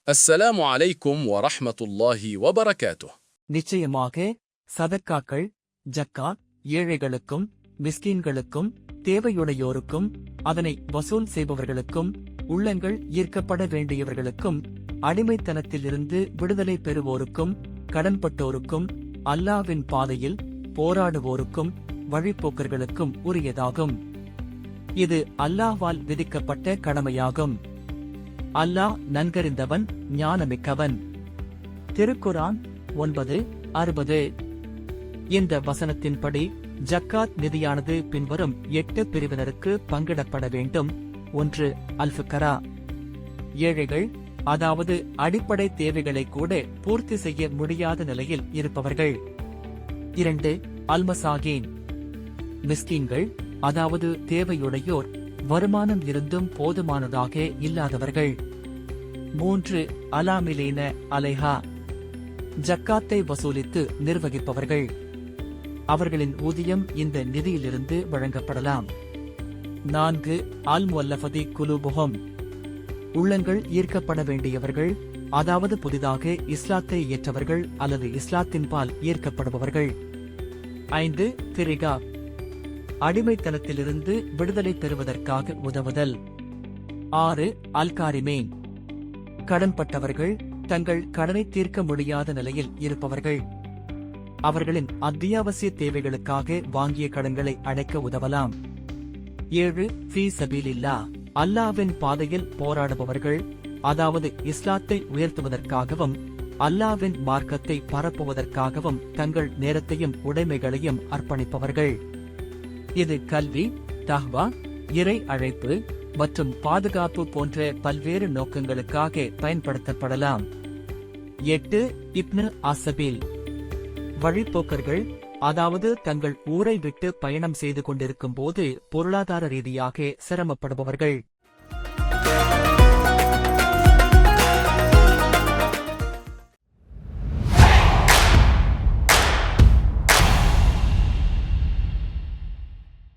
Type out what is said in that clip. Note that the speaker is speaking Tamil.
السلام عليكم ورحمة الله وبركاته. நிச்சயமாக சதக்காக்கள் ஜக்காத் ஏழைகளுக்கும் மிஸ்கீன்களுக்கும் தேவையுடையோருக்கும் அதனை வசூல் செய்பவர்களுக்கும் உள்ளங்கள் ஈர்க்கப்பட வேண்டியவர்களுக்கும் அடிமைத்தனத்திலிருந்து விடுதலை பெறுவோருக்கும் கடன்பட்டோருக்கும் அல்லாஹ்வின் பாதையில் போராடுவோருக்கும் வழிப்போக்கர்களுக்கும் உரியதாகும். இது அல்லாஹ்வால் விதிக்கப்பட்ட கடமையாகும். அல்லாஹ் நன்கறிந்தவன் ஞானமிக்கவன். திருக்குரான் 9:60. இந்த வசனத்தின்படி ஜக்காத் நிதியானது பின்வரும் 8 பிரிவினருக்கு பங்கிடப்பட வேண்டும். 1. அல்-ஃபுகரா, ஏழைகள், அதாவது அடிப்படை தேவைகளை கூட பூர்த்தி செய்ய முடியாத நிலையில் இருப்பவர்கள். 2. அல்-மசாகீன், மிஸ்கீன்கள், அதாவது தேவையுடையோர், வருமானம் இருந்தும் போதுமானதாக இல்லாதவர்கள். 3. அலாமிலீன அலைஹா, ஜக்காத்தை வசூலித்து நிர்வகிப்பவர்கள். அவர்களின் ஊதியம் இந்த நிதியிலிருந்து வழங்கப்படலாம். 4. அல்-முல்லஃபதி குலூபுஹும், உள்ளங்கள் ஈர்க்கப்பட வேண்டியவர்கள், அதாவது புதிதாக இஸ்லாத்தை ஏற்றவர்கள் அல்லது இஸ்லாத்தின்பால் ஈர்க்கப்படுபவர்கள். 5. ஃபிரிகா, அடிமைத்தனத்திலிருந்து விடுதலை பெறுவதற்காக உதவுதல். 6. அல்-காரிமீன், கடன்பட்டவர்கள், தங்கள் கடனை தீர்க்க முடியாத நிலையில் இருப்பவர்கள். அவர்களின் அத்தியாவசிய தேவைகளுக்காக வாங்கிய கடன்களை அடைக்க உதவலாம். 7. ஃபீ சபீலில்லாஹ், அல்லாஹ்வின் பாதையில் போராடுபவர்கள், அதாவது இஸ்லாத்தை உயர்த்துவதற்காகவும் அல்லாஹ்வின் மார்க்கத்தை பரப்புவதற்காகவும் தங்கள் நேரத்தையும் உடைமைகளையும் அர்ப்பணிப்பவர்கள். இது கல்வி, தஹ்வா, இறை அழைப்பு மற்றும் பாதுகாப்பு போன்ற பல்வேறு நோக்கங்களுக்காக பயன்படுத்தப்படலாம். 8. இப்னு அஸ்ஸபீல், வழிப்போக்கர்கள், அதாவது தங்கள் ஊரை விட்டு பயணம் செய்து கொண்டிருக்கும் போது பொருளாதார ரீதியாக சிரமப்படுபவர்கள்.